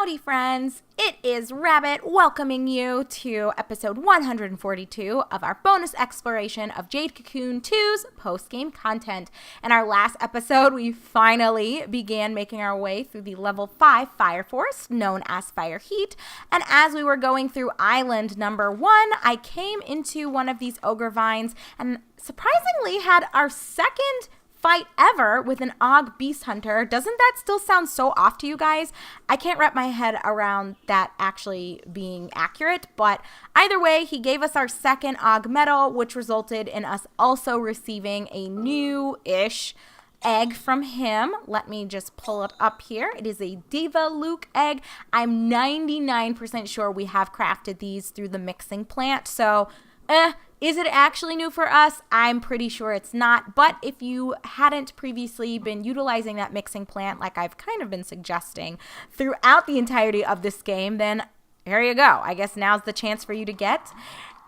Howdy friends, it is Rabbit welcoming you to episode 142 of our bonus exploration of Jade Cocoon 2's post-game content. In our last episode, we finally began making our way through the level 5 fire forest known as Fire Heat, and as we were going through island number 1, I came into one of these ogre vines and surprisingly had our second fight ever with an Og Beast Hunter. Doesn't that still sound so off to you guys? I can't wrap my head around that actually being accurate, but either way, he gave us our second Og medal, which resulted in us also receiving a new-ish egg from him. Let me just pull it up here. It is a Diva Luke egg. I'm 99% sure we have crafted these through the mixing plant, so is it actually new for us? I'm pretty sure it's not, but if you hadn't previously been utilizing that mixing plant like I've kind of been suggesting throughout the entirety of this game, then here you go. I guess now's the chance for you to get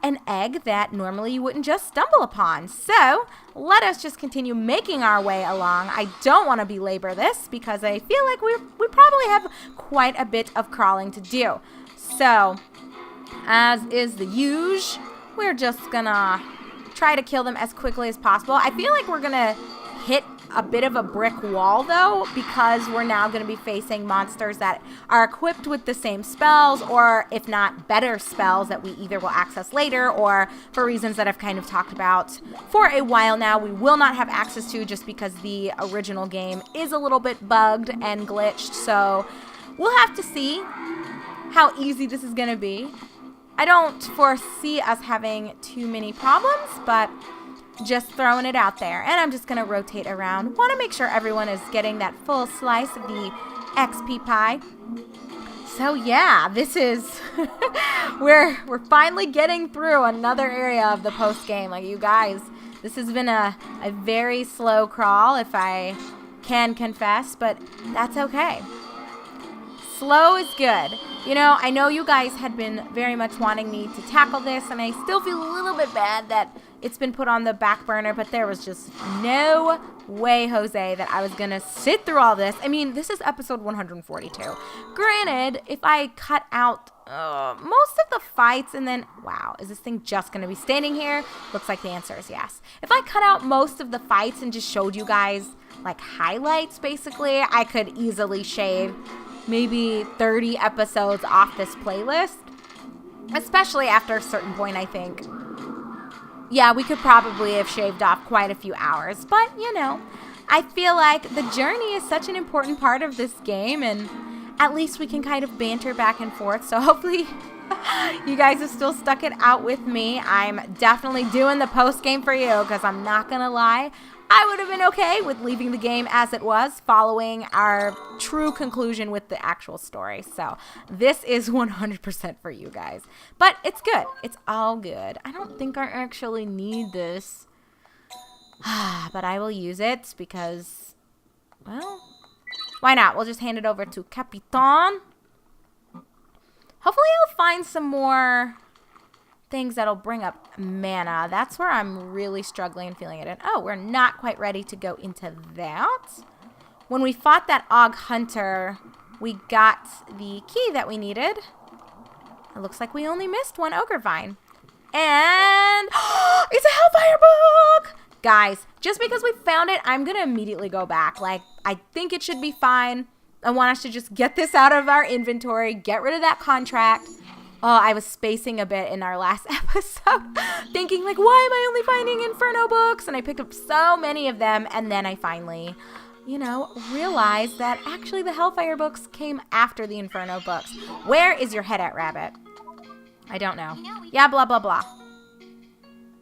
an egg that normally you wouldn't just stumble upon. So let us just continue making our way along. I don't want to belabor this because I feel like we probably have quite a bit of crawling to do. So, as is the usual, we're just gonna try to kill them as quickly as possible. I feel like we're gonna hit a bit of a brick wall though, because we're now gonna be facing monsters that are equipped with the same spells, or if not better spells that we either will access later, or for reasons that I've kind of talked about for a while now, we will not have access to, just because the original game is a little bit bugged and glitched. So we'll have to see how easy this is gonna be. I don't foresee us having too many problems, but just throwing it out there. And I'm just going to rotate around. Want to make sure everyone is getting that full slice of the XP pie. So yeah, this is, we're finally getting through another area of the post game. Like, you guys, this has been a very slow crawl, if I can confess, but that's okay. Slow is good. You know, I know you guys had been very much wanting me to tackle this, and I still feel a little bit bad that it's been put on the back burner, but there was just no way, Jose, that I was going to sit through all this. I mean, this is episode 142. Granted, if I cut out most of the fights and then, wow, is this thing just going to be standing here? Looks like the answer is yes. If I cut out most of the fights and just showed you guys, like, highlights, basically, I could easily shave maybe 30 episodes off this playlist, especially after a certain point, I think. Yeah, we could probably have shaved off quite a few hours, but, you know, I feel like the journey is such an important part of this game, and at least we can kind of banter back and forth, so hopefully you guys have still stuck it out with me. I'm definitely doing the post-game for you, because I'm not gonna lie, I would have been okay with leaving the game as it was, following our true conclusion with the actual story. So this is 100% for you guys. But it's good. It's all good. I don't think I actually need this. But I will use it because, well, why not? We'll just hand it over to Capitan. Hopefully I'll find some more things that'll bring up mana. That's where I'm really struggling and feeling it. And oh, we're not quite ready to go into that. When we fought that Og Hunter, we got the key that we needed. It looks like we only missed one ogre vine. And it's a Hellfire book! Guys, just because we found it, I'm gonna immediately go back. Like, I think it should be fine. I want us to just get this out of our inventory, get rid of that contract. Oh, I was spacing a bit in our last episode, thinking like, why am I only finding Inferno books? And I picked up so many of them, and then I finally, you know, realized that actually the Hellfire books came after the Inferno books. Where is your head at, Rabbit? I don't know. Yeah, blah, blah, blah.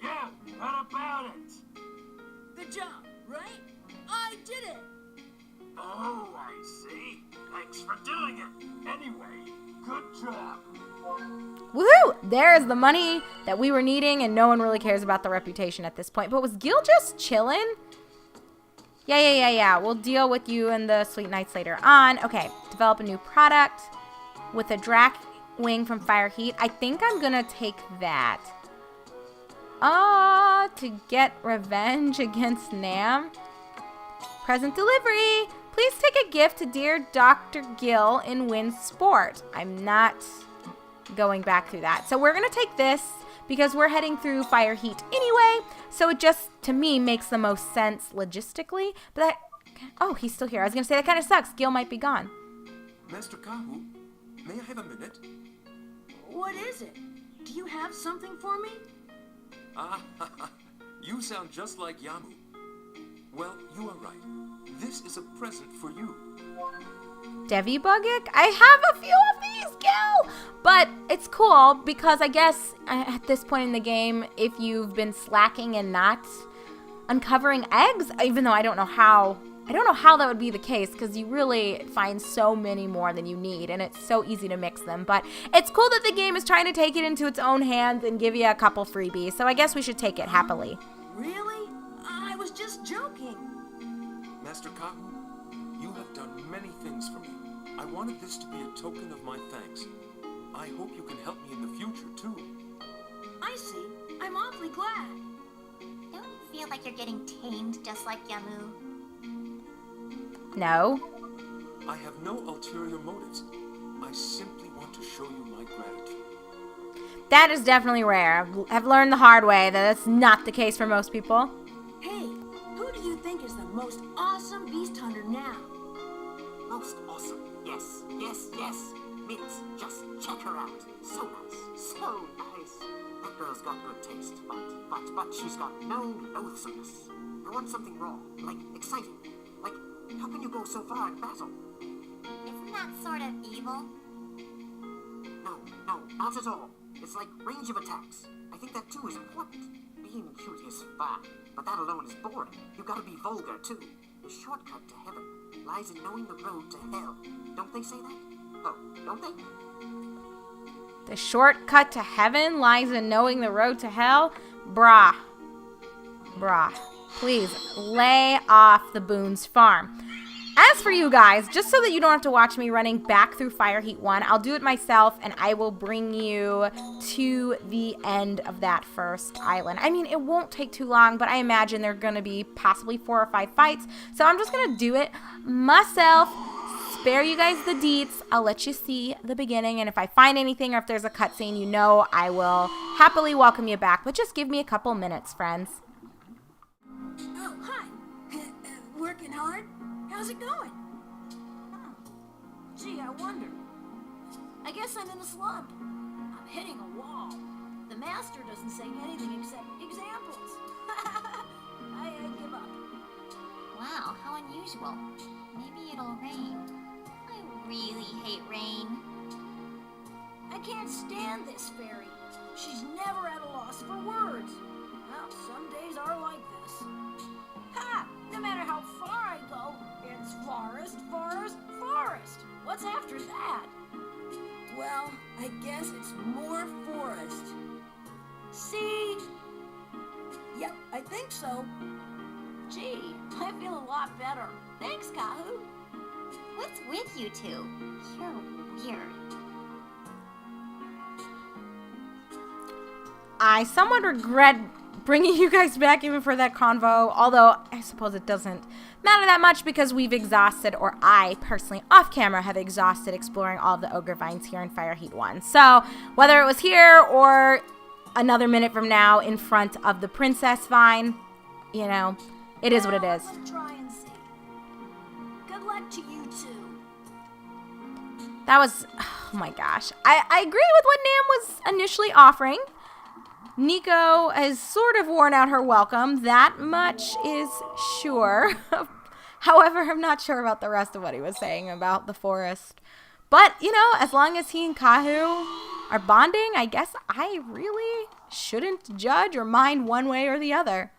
Yeah, what about it? Good job, right? I did it! Oh, I see. Thanks for doing it. Anyway, good job. Woohoo! There's the money that we were needing, and no one really cares about the reputation at this point. But was Gil just chilling? Yeah. We'll deal with you and the Sweet Knights later on. Okay, develop a new product with a Drac wing from Fire Heat. I think I'm gonna take that. To get revenge against Nam. Present delivery. Please take a gift to dear Dr. Gill in Wind Sport. I'm not going back through that. So we're going to take this because we're heading through Fire Heat anyway. So it just, to me, makes the most sense logistically. But oh, he's still here. I was going to say that kind of sucks. Gil might be gone. Master Kahu, may I have a minute? What is it? Do you have something for me? Ah, you sound just like Yamu. Well, you are right. This is a present for you. Devi Buggick? I have a few of these, Gil! But it's cool because I guess at this point in the game, if you've been slacking and not uncovering eggs, even though I don't know how that would be the case because you really find so many more than you need and it's so easy to mix them. But it's cool that the game is trying to take it into its own hands and give you a couple freebies. So I guess we should take it happily. Really? I was just joking. Master Kahu, you have done many things for me. I wanted this to be a token of my thanks. I hope you can help me in the future, too. I see. I'm awfully glad. Don't you feel like you're getting tamed just like Yamu? No. I have no ulterior motives. I simply want to show you my gratitude. That is definitely rare. I've learned the hard way that that's not the case for most people. Hey, who do you think is the most awesome beast hunter now? Most awesome. Yes, yes, yes. Minx, just check her out. So nice, so nice. That girl's got good taste, but she's got no loathsomeness. I want something raw, like exciting. Like, how can you go so far in battle? Isn't that sort of evil? No, not at all. It's like range of attacks. I think that too is important. Being cute is fine, but that alone is boring. You gotta be vulgar too. The shortcut to heaven lies in knowing the road to hell. Don't they say that? Oh, don't they? The shortcut to heaven lies in knowing the road to hell? Brah. Please, lay off the Boone's farm. As for you guys, just so that you don't have to watch me running back through Fire Heat 1, I'll do it myself and I will bring you to the end of that first island. I mean, it won't take too long, but I imagine there are going to be possibly 4 or 5 fights. So I'm just going to do it myself. Spare you guys the deets. I'll let you see the beginning, and if I find anything or if there's a cutscene, you know I will happily welcome you back. But just give me a couple minutes, friends. Oh, hi. Working hard? How's it going? Gee, I wonder. I guess I'm in a slump. I'm hitting a wall. The master doesn't say anything except examples. I give up. Wow, how unusual. Maybe it'll rain. I really hate rain. I can't stand this fairy. She's never at a loss for words. Well, some days are like this. Ha! No matter how far I go, it's forest, forest, forest. What's after that? Well, I guess it's more forest. See? Yep, I think so. Gee, I feel a lot better. Thanks, Kahu. What's with you two? You're weird. I somewhat regret bringing you guys back even for that convo, although I suppose it doesn't matter that much because we've exhausted, or I personally off camera have exhausted exploring all of the ogre vines here in Fire Heat 1. So whether it was here or another minute from now in front of the princess vine, you know, it is what it is. Let's try and see. Good luck to you two. That was, oh my gosh. I agree with what Nam was initially offering. Nico has sort of worn out her welcome. That much is sure. However, I'm not sure about the rest of what he was saying about the forest. But, you know, as long as he and Kahu are bonding, I guess I really shouldn't judge or mind one way or the other.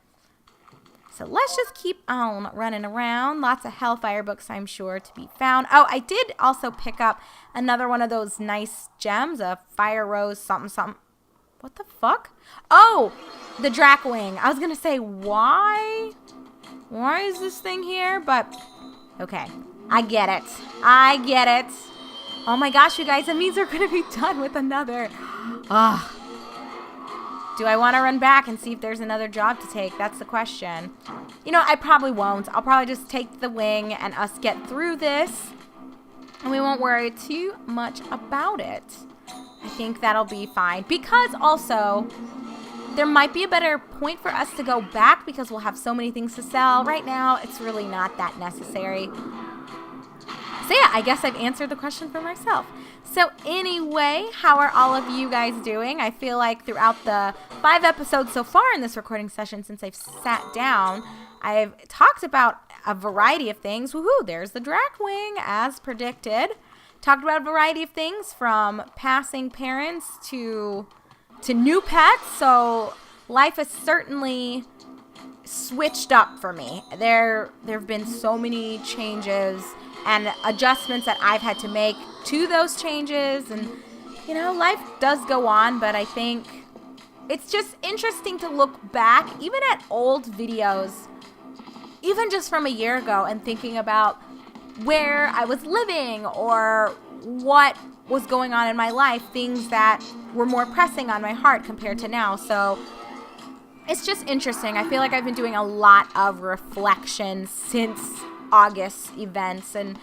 So let's just keep on running around. Lots of Hellfire books, I'm sure, to be found. Oh, I did also pick up another one of those nice gems, a Fire Rose something something. What the fuck? Oh, the Drakewing. I was going to say, why? Why is this thing here? But, okay. I get it. Oh my gosh, you guys. That means we're going to be done with another. Ugh. Do I want to run back and see if there's another job to take? That's the question. You know, I probably won't. I'll probably just take the wing and us get through this, and we won't worry too much about it. I think that'll be fine. Because also, there might be a better point for us to go back because we'll have so many things to sell. Right now, it's really not that necessary. So yeah, I guess I've answered the question for myself. So anyway, how are all of you guys doing? I feel like throughout the 5 episodes so far in this recording session since I've sat down, I've talked about a variety of things. Woohoo, there's the drag wing as predicted. Talked about a variety of things from passing parents to new pets. So life has certainly switched up for me. There have been so many changes and adjustments that I've had to make to those changes, and you know, life does go on, but I think it's just interesting to look back even at old videos, even just from a year ago, and thinking about where I was living or what was going on in my life, things that were more pressing on my heart compared to now. So it's just interesting. I feel like I've been doing a lot of reflection since August events, and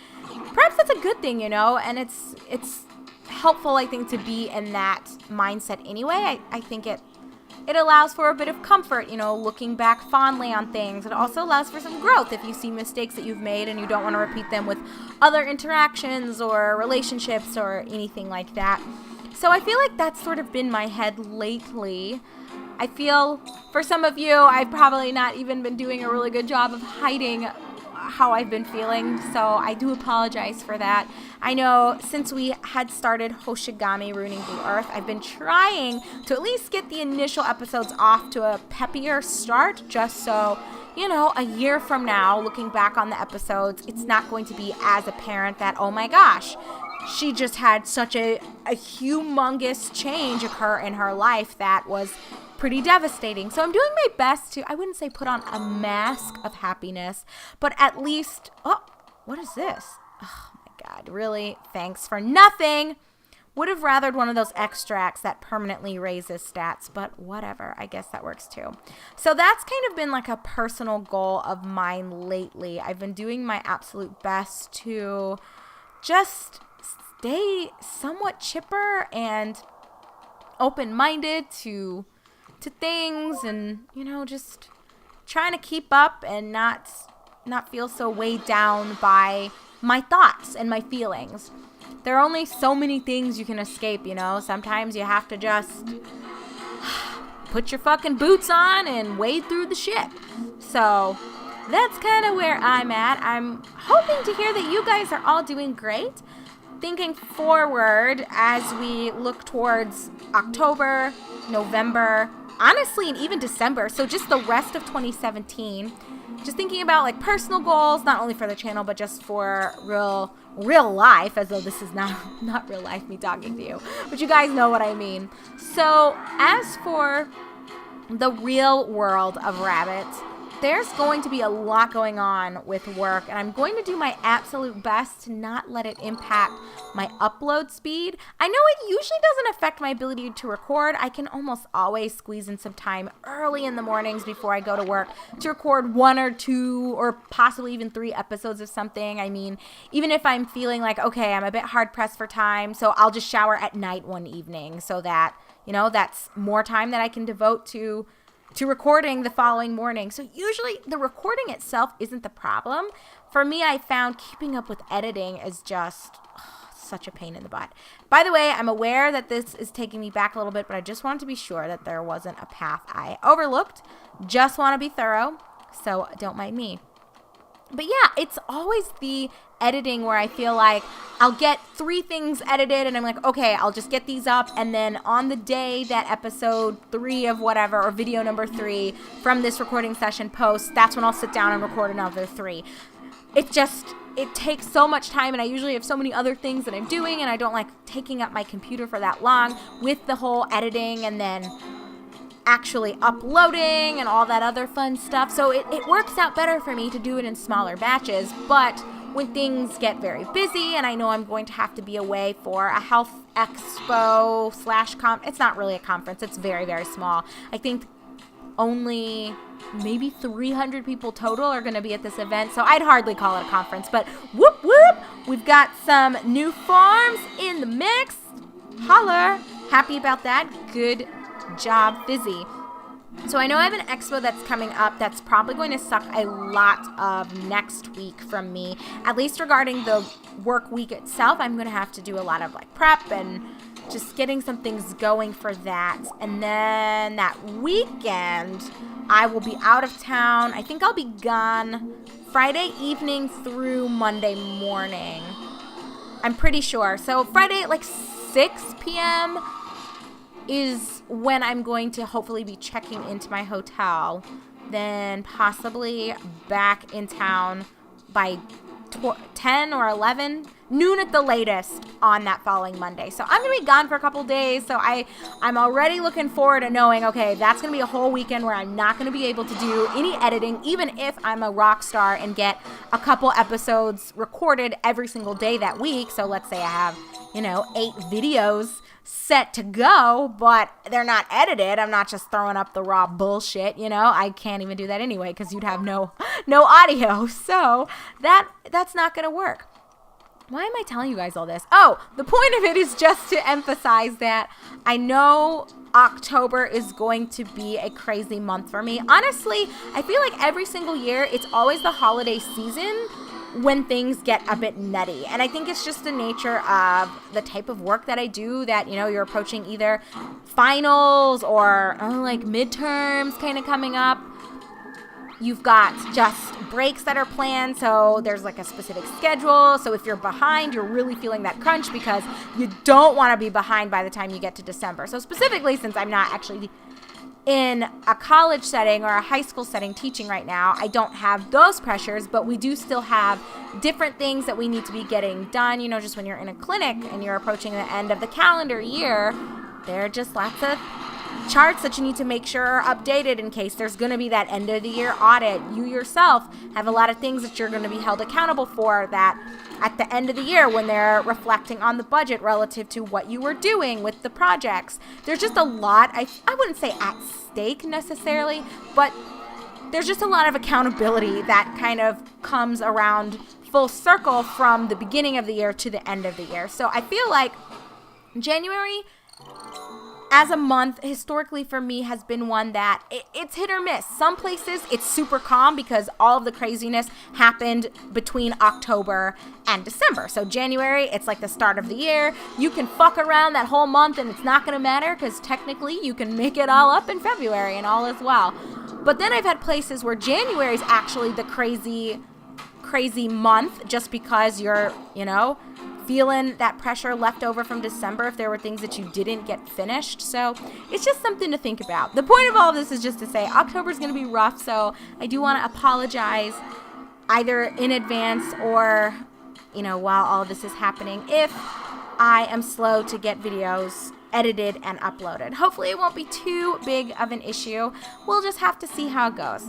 perhaps that's a good thing, you know, and it's helpful, I think, to be in that mindset anyway. I think it allows for a bit of comfort, you know, looking back fondly on things. It also allows for some growth if you see mistakes that you've made and you don't want to repeat them with other interactions or relationships or anything like that. So I feel like that's sort of been my head lately. I feel for some of you, I've probably not even been doing a really good job of hiding how I've been feeling, so I do apologize for that. I know since we had started Hoshigami Ruining the Earth, I've been trying to at least get the initial episodes off to a peppier start, just so, you know, a year from now, looking back on the episodes, it's not going to be as apparent that, oh my gosh, she just had such a humongous change occur in her life that was pretty devastating. So I'm doing my best to, I wouldn't say put on a mask of happiness, but at least, oh, what is this? Oh my God, really? Thanks for nothing. Would have rathered one of those extracts that permanently raises stats, but whatever. I guess that works too. So that's kind of been like a personal goal of mine lately. I've been doing my absolute best to just stay somewhat chipper and open-minded to things, and you know, just trying to keep up and not feel so weighed down by my thoughts and my feelings. There are only so many things you can escape, you know. Sometimes you have to just put your fucking boots on and wade through the shit. So that's kind of where I'm at. I'm hoping to hear that you guys are all doing great. Thinking forward as we look towards October, November, honestly, and even December, so just the rest of 2017, just thinking about like personal goals, not only for the channel, but just for real life, as though this is not real life, me talking to you, but you guys know what I mean. So as for the real world of rabbits, there's going to be a lot going on with work, and I'm going to do my absolute best to not let it impact my upload speed. I know it usually doesn't affect my ability to record. I can almost always squeeze in some time early in the mornings before I go to work to record 1 or 2 or possibly even 3 episodes of something. I mean, even if I'm feeling like, okay, I'm a bit hard pressed for time, so I'll just shower at night one evening so that, you know, that's more time that I can devote to recording the following morning. So usually the recording itself isn't the problem. For me, I found keeping up with editing is just such a pain in the butt. By the way, I'm aware that this is taking me back a little bit, but I just wanted to be sure that there wasn't a path I overlooked. Just want to be thorough, so don't mind me. But yeah, it's always the editing where I feel like I'll get 3 things edited and I'm like, okay, I'll just get these up, and then on the day that episode 3 of whatever, or video number 3 from this recording session posts, that's when I'll sit down and record another 3. It takes so much time, and I usually have so many other things that I'm doing, and I don't like taking up my computer for that long with the whole editing and then actually uploading and all that other fun stuff. So it works out better for me to do it in smaller batches, but when things get very busy and I know I'm going to have to be away for a health expo / it's not really a conference. It's very, very small. I think only maybe 300 people total are going to be at this event, so I'd hardly call it a conference. But whoop, whoop, we've got some new farms in the mix. Holler. Happy about that. Good job, Fizzy. So I know I have an expo that's coming up that's probably going to suck a lot of next week from me, at least regarding the work week itself. I'm going to have to do a lot of like prep and just getting some things going for that. And then that weekend, I will be out of town. I think I'll be gone Friday evening through Monday morning. I'm pretty sure. So Friday at like 6 p.m. is when I'm going to hopefully be checking into my hotel. Then possibly back in town by 10 or 11, noon at the latest on that following Monday. So I'm going to be gone for a couple days. So I'm already looking forward to knowing, okay, that's going to be a whole weekend where I'm not going to be able to do any editing, even if I'm a rock star and get a couple episodes recorded every single day that week. So let's say I have, 8 videos set to go, but they're not edited. I'm not just throwing up the raw bullshit, I can't even do that anyway because you'd have no audio. So that's not going to work. Why am I telling you guys all this? Oh, the point of it is just to emphasize that I know October is going to be a crazy month for me. Honestly, I feel like every single year it's always the holiday season when things get a bit nutty. And I think it's just the nature of the type of work that I do that, you're approaching either finals or like midterms kind of coming up. You've got just breaks that are planned, so there's like a specific schedule. So if you're behind, you're really feeling that crunch because you don't want to be behind by the time you get to December. So specifically, since I'm not actually in a college setting or a high school setting teaching right now, I don't have those pressures, but we do still have different things that we need to be getting done. Just when you're in a clinic and you're approaching the end of the calendar year, there are just lots of charts that you need to make sure are updated in case there's going to be that end of the year audit. You yourself have a lot of things that you're going to be held accountable for that at the end of the year when they're reflecting on the budget relative to what you were doing with the projects. There's just a lot, I wouldn't say at stake necessarily, but there's just a lot of accountability that kind of comes around full circle from the beginning of the year to the end of the year. So I feel like January as a month, historically for me, has been one that it's hit or miss. Some places it's super calm because all of the craziness happened between October and December. So January, it's like the start of the year. You can fuck around that whole month and it's not going to matter because technically you can make it all up in February and all is well. But then I've had places where January is actually the crazy month just because you're, feeling that pressure left over from December if there were things that you didn't get finished. So it's just something to think about. The point of all of this is just to say October is going to be rough. So I do want to apologize either in advance or, while all of this is happening, if I am slow to get videos edited and uploaded. Hopefully it won't be too big of an issue. We'll just have to see how it goes.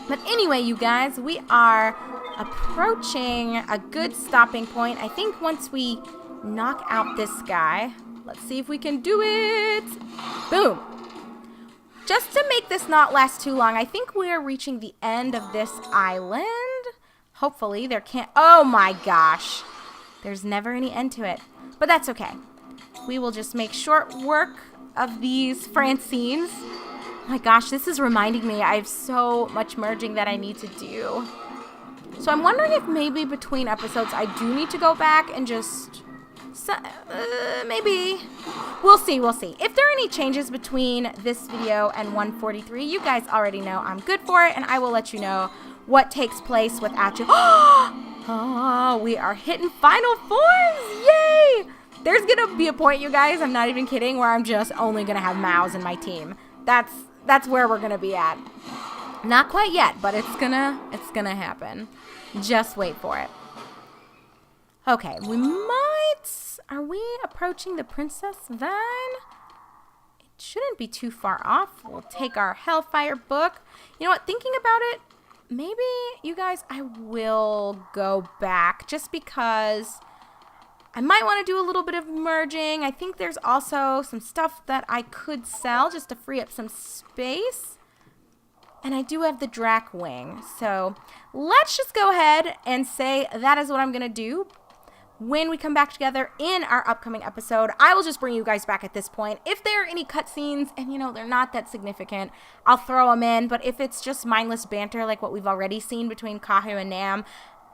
But anyway, you guys, we are approaching a good stopping point. I think once we knock out this guy, let's see if we can do it. Boom. Just to make this not last too long, I think we're reaching the end of this island. Hopefully there can't, oh my gosh. There's never any end to it, but that's okay. We will just make short work of these Francines. Oh my gosh, this is reminding me I have so much merging that I need to do. So I'm wondering if maybe between episodes I do need to go back and just, maybe. We'll see. If there are any changes between this video and 143, you guys already know I'm good for it, and I will let you know what takes place without you. Oh, we are hitting final forms. Yay! There's going to be a point, you guys, I'm not even kidding, where I'm just only going to have Mouse in my team. That's where we're going to be at. Not quite yet, but it's gonna happen. Just wait for it. Okay, are we approaching the Princess Vine? It shouldn't be too far off. We'll take our Hellfire book. You know what, thinking about it, maybe, you guys, I will go back just because I might want to do a little bit of merging. I think there's also some stuff that I could sell just to free up some space. And I do have the Drac wing. So let's just go ahead and say that is what I'm going to do. When we come back together in our upcoming episode, I will just bring you guys back at this point. If there are any cutscenes, and you know, they're not that significant, I'll throw them in. But if it's just mindless banter like what we've already seen between Kahu and Nam,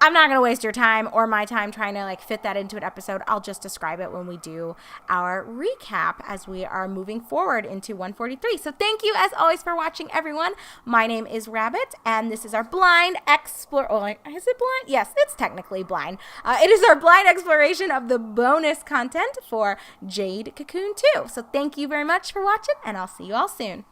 I'm not going to waste your time or my time trying to like fit that into an episode. I'll just describe it when we do our recap as we are moving forward into 143. So thank you as always for watching, everyone. My name is Rabbit, and this is our blind explore. Oh, is it blind? Yes, it's technically blind. It is our blind exploration of the bonus content for Jade Cocoon 2. So thank you very much for watching, and I'll see you all soon.